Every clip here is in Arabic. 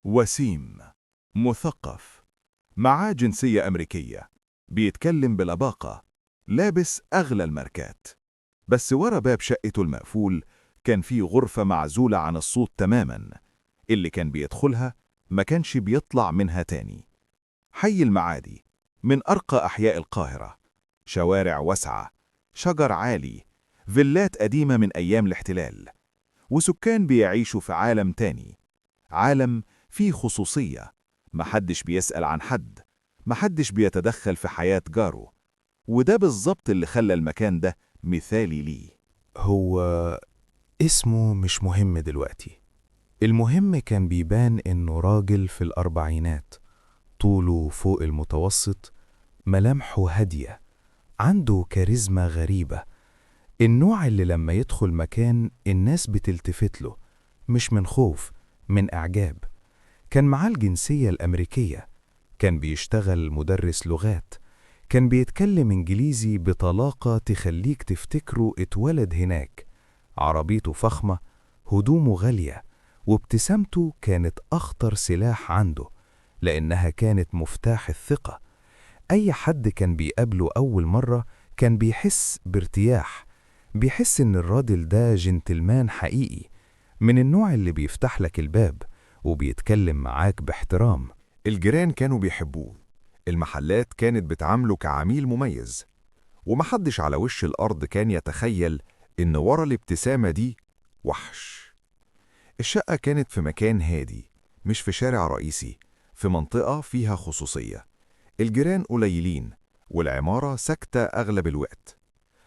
وسيم، مثقف، معاه جنسية أمريكية، بيتكلم بلباقة، لابس أغلى الماركات. بس ورا باب شقته المقفول كان في غرفة معزولة عن الصوت تماماً، اللي كان بيدخلها ما كانش بيطلع منها تاني. حي المعادي، من أرقى أحياء القاهرة، شوارع واسعة، شجر عالي، فيلات قديمة من أيام الاحتلال، وسكان بيعيشوا في عالم تاني، عالم فيه خصوصية، محدش بيسأل عن حد، محدش بيتدخل في حياة جاره. وده بالظبط اللي خلى المكان ده مثالي ليه. هو اسمه مش مهم دلوقتي. المهم كان بيبان إنه راجل في الأربعينات، طوله فوق المتوسط، ملامحه هادية، عنده كاريزما غريبة، النوع اللي لما يدخل مكان الناس بتلتفت له، مش من خوف، من إعجاب. كان معاه الجنسية الأمريكية، كان بيشتغل مدرس لغات، كان بيتكلم إنجليزي بطلاقة تخليك تفتكره اتولد هناك. عربيته فخمة، هدومه غالية، وابتسامته كانت أخطر سلاح عنده، لأنها كانت مفتاح الثقة. أي حد كان بيقابله أول مرة كان بيحس بارتياح، بيحس إن الراجل ده جنتلمان حقيقي، من النوع اللي بيفتح لك الباب وبيتكلم معاك باحترام. الجيران كانوا بيحبوه، المحلات كانت بتعامله كعميل مميز، ومحدش على وش الأرض كان يتخيل إن ورا الابتسامة دي وحش. الشقة كانت في مكان هادي، مش في شارع رئيسي، في منطقة فيها خصوصية. الجيران قليلين، والعمارة ساكتة أغلب الوقت.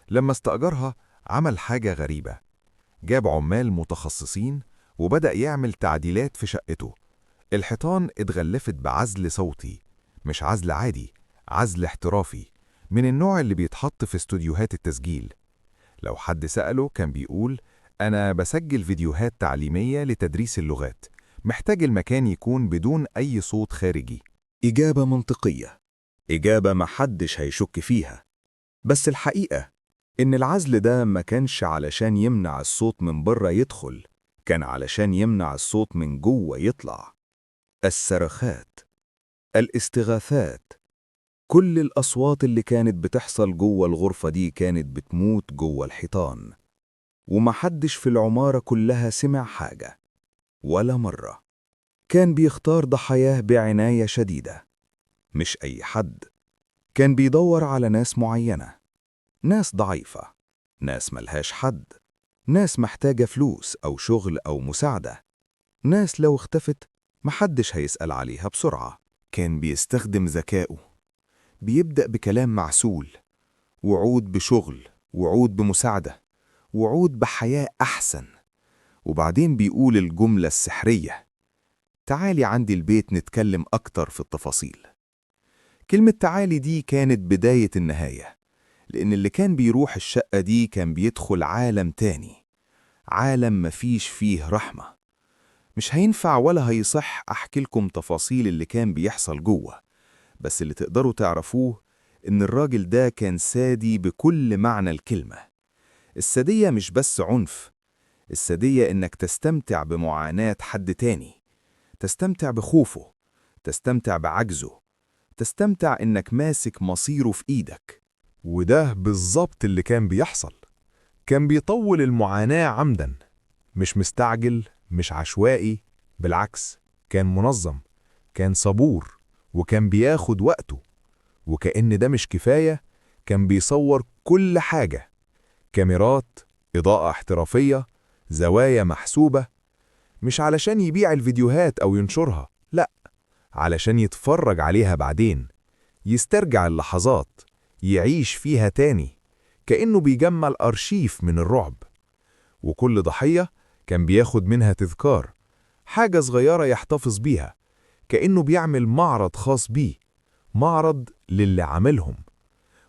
لما استأجرها عمل حاجة غريبة، جاب عمال متخصصين وبدأ يعمل تعديلات في شقته. الحيطان اتغلفت بعزل صوتي، مش عزل عادي، عزل احترافي، من النوع اللي بيتحط في استوديوهات التسجيل. لو حد سأله كان بيقول: أنا بسجل فيديوهات تعليمية لتدريس اللغات، محتاج المكان يكون بدون أي صوت خارجي. إجابة منطقية، إجابة محدش هيشك فيها. بس الحقيقة إن العزل ده ما كانش علشان يمنع الصوت من بره يدخل، كان علشان يمنع الصوت من جوه يطلع. الصرخات، الاستغاثات، كل الأصوات اللي كانت بتحصل جوه الغرفة دي كانت بتموت جوه الحيطان، ومحدش في العمارة كلها سمع حاجة ولا مرة. كان بيختار ضحاياه بعناية شديدة، مش أي حد. كان بيدور على ناس معينة، ناس ضعيفة، ناس ملهاش حد، ناس محتاجة فلوس أو شغل أو مساعدة، ناس لو اختفت محدش هيسأل عليها بسرعة. كان بيستخدم ذكائه، بيبدأ بكلام معسول، وعود بشغل، وعود بمساعدة، وعود بحياة أحسن، وبعدين بيقول الجملة السحرية: تعالي عندي البيت نتكلم أكتر في التفاصيل. كلمة تعالي دي كانت بداية النهاية، لأن اللي كان بيروح الشقة دي كان بيدخل عالم تاني، عالم مفيش فيه رحمة. مش هينفع ولا هيصح أحكي لكم تفاصيل اللي كان بيحصل جوه، بس اللي تقدروا تعرفوه إن الراجل ده كان سادي بكل معنى الكلمة. السادية مش بس عنف، السادية إنك تستمتع بمعاناة حد تاني، تستمتع بخوفه، تستمتع بعجزه، تستمتع إنك ماسك مصيره في إيدك. وده بالظبط اللي كان بيحصل. كان بيطول المعاناة عمداً، مش مستعجل، مش عشوائي، بالعكس كان منظم، كان صبور، وكان بياخد وقته. وكأن ده مش كفاية، كان بيصور كل حاجة: كاميرات، إضاءة احترافية، زوايا محسوبة، مش علشان يبيع الفيديوهات أو ينشرها، لأ، علشان يتفرج عليها بعدين، يسترجع اللحظات، يعيش فيها تاني، كأنه بيجمع الأرشيف من الرعب. وكل ضحية كان بياخد منها تذكار، حاجة صغيرة يحتفظ بيها، كأنه بيعمل معرض خاص بيه، معرض للي عملهم.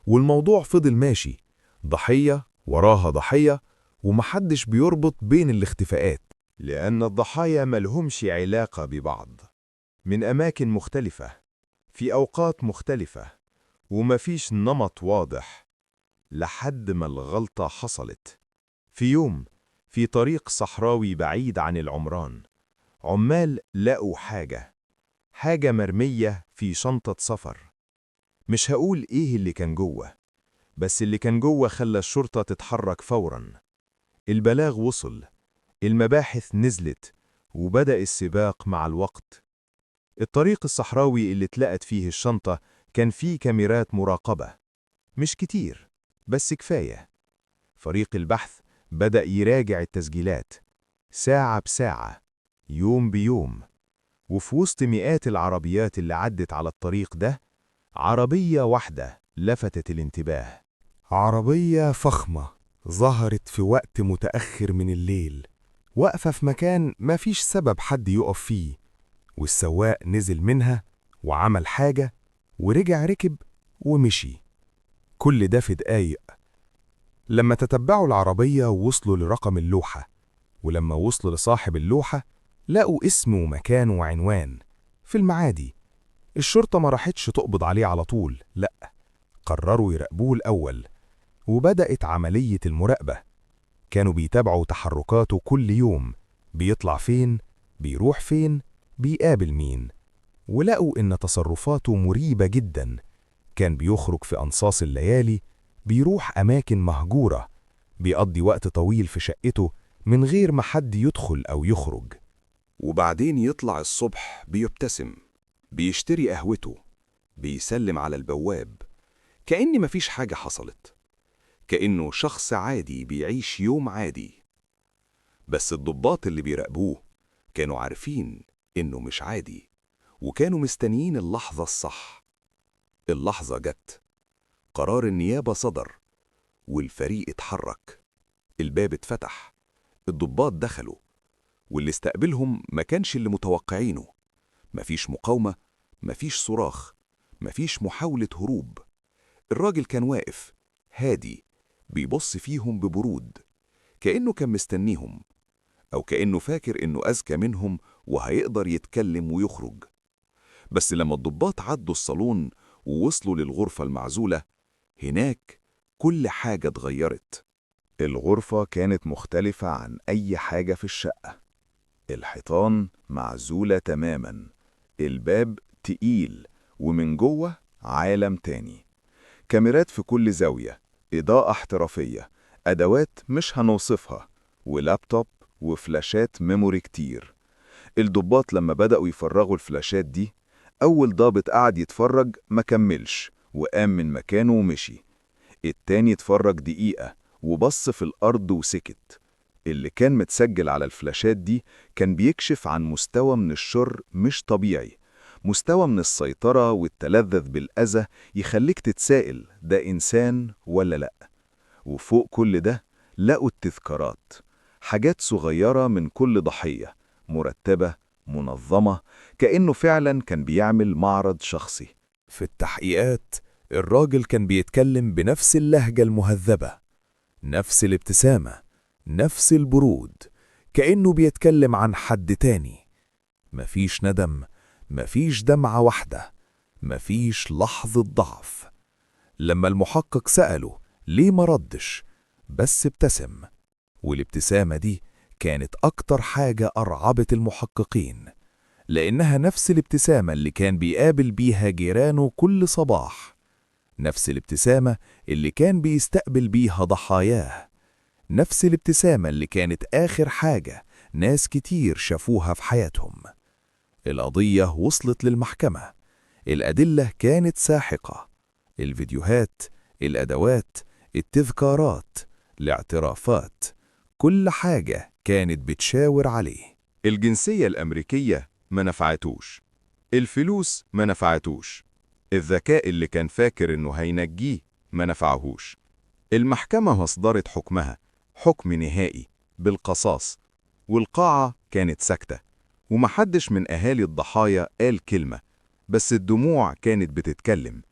والموضوع فضل ماشي، ضحية وراها ضحية، ومحدش بيربط بين الاختفاءات، لأن الضحايا ملهمش علاقة ببعض، من أماكن مختلفة، في أوقات مختلفة، ومفيش نمط واضح، لحد ما الغلطة حصلت. في يوم، في طريق صحراوي بعيد عن العمران، عمال لقوا حاجة مرمية في شنطة سفر. مش هقول إيه اللي كان جوه، بس اللي كان جوه خلى الشرطة تتحرك فوراً. البلاغ وصل، المباحث نزلت، وبدأ السباق مع الوقت. الطريق الصحراوي اللي اتلقت فيه الشنطة كان فيه كاميرات مراقبة، مش كتير بس كفاية. فريق البحث بدأ يراجع التسجيلات ساعة بساعة، يوم بيوم. وفي وسط مئات العربيات اللي عدت على الطريق ده، عربية واحدة لفتت الانتباه. عربية فخمة ظهرت في وقت متأخر من الليل، واقفة في مكان ما فيش سبب حد يقف فيه، والسواق نزل منها وعمل حاجة ورجع ركب ومشي. كل ده في دقايق. لما تتبعوا العربية وصلوا لرقم اللوحة، ولما وصلوا لصاحب اللوحة لقوا اسم ومكان وعنوان في المعادي. الشرطة ما راحتش تقبض عليه على طول، لأ، قرروا يراقبوه الأول، وبدأت عملية المراقبة. كانوا بيتابعوا تحركاته كل يوم، بيطلع فين، بيروح فين، بيقابل مين. ولقوا إن تصرفاته مريبة جدا. كان بيخرج في أنصاص الليالي، بيروح أماكن مهجورة، بيقضي وقت طويل في شقته من غير ما حد يدخل أو يخرج. وبعدين يطلع الصبح بيبتسم، بيشتري قهوته، بيسلم على البواب، كأن مفيش حاجة حصلت، كأنه شخص عادي بيعيش يوم عادي. بس الضباط اللي بيراقبوه كانوا عارفين إنه مش عادي، وكانوا مستنيين اللحظة الصح. اللحظة جت، قرار النيابة صدر، والفريق اتحرك. الباب اتفتح، الضباط دخلوا، واللي استقبلهم ما كانش اللي متوقعينه. مفيش مقاومة، مفيش صراخ، مفيش محاولة هروب. الراجل كان واقف هادي، بيبص فيهم ببرود، كأنه كان مستنيهم، أو كأنه فاكر إنه أذكى منهم وهيقدر يتكلم ويخرج. بس لما الضباط عدوا الصالون ووصلوا للغرفة المعزولة، هناك كل حاجة اتغيرت. الغرفة كانت مختلفة عن أي حاجة في الشقة. الحيطان معزولة تماماً، الباب تقيل، ومن جوه عالم تاني. كاميرات في كل زاوية، إضاءة احترافية، أدوات مش هنوصفها، ولابتوب وفلاشات ميموري كتير. الضباط لما بدأوا يفرغوا الفلاشات دي، أول ضابط قعد يتفرج ما كملش وقام من مكانه ومشي. التاني اتفرج دقيقة وبص في الأرض وسكت. اللي كان متسجل على الفلاشات دي كان بيكشف عن مستوى من الشر مش طبيعي، مستوى من السيطرة والتلذذ بالأذى يخليك تتسائل ده إنسان ولا لأ. وفوق كل ده لقوا التذكارات، حاجات صغيرة من كل ضحية، مرتبة منظمة، كأنه فعلا كان بيعمل معرض شخصي. في التحقيقات الراجل كان بيتكلم بنفس اللهجة المهذبة، نفس الابتسامة، نفس البرود، كأنه بيتكلم عن حد تاني. مفيش ندم، مفيش دمعة واحدة، مفيش لحظة ضعف. لما المحقق سأله ليه ما ردش، بس ابتسم. والابتسامة دي كانت أكتر حاجة أرعبت المحققين، لأنها نفس الابتسامة اللي كان بيقابل بيها جيرانه كل صباح، نفس الابتسامة اللي كان بيستقبل بيها ضحاياه، نفس الابتسامة اللي كانت آخر حاجة ناس كتير شافوها في حياتهم. القضية وصلت للمحكمة، الأدلة كانت ساحقة، الفيديوهات، الأدوات، التذكارات، الاعترافات، كل حاجة كانت بتشاور عليه. الجنسية الأمريكية ما نفعتوش، الفلوس ما نفعتوش، الذكاء اللي كان فاكر إنه هينجيه ما نفعهوش. المحكمة أصدرت حكمها، حكم نهائي بالقصاص، والقاعة كانت ساكتة، ومحدش من أهالي الضحايا قال كلمة، بس الدموع كانت بتتكلم.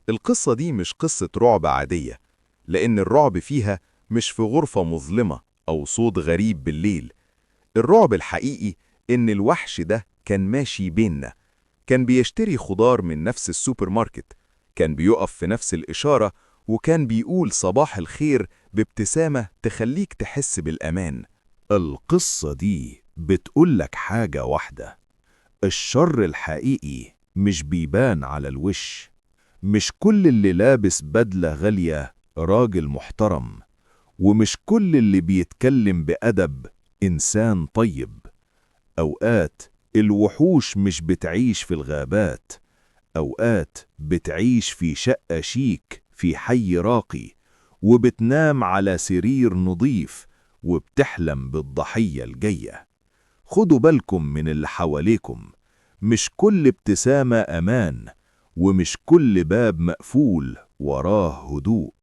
القصة دي مش قصة رعب عادية، لأن الرعب فيها مش في غرفة مظلمة أو صوت غريب بالليل. الرعب الحقيقي إن الوحش ده كان ماشي بيننا، كان بيشتري خضار من نفس السوبر ماركت، كان بيقف في نفس الإشارة، وكان بيقول صباح الخير بابتسامة تخليك تحس بالأمان. القصة دي بتقولك حاجة واحدة: الشر الحقيقي مش بيبان على الوش. مش كل اللي لابس بدلة غالية راجل محترم، ومش كل اللي بيتكلم بأدب إنسان طيب. أوقات الوحوش مش بتعيش في الغابات، أوقات بتعيش في شقة شيك في حي راقي، وبتنام على سرير نظيف، وبتحلم بالضحية الجاية. خدوا بالكم من اللي حواليكم، مش كل ابتسامة أمان، ومش كل باب مقفول وراه هدوء.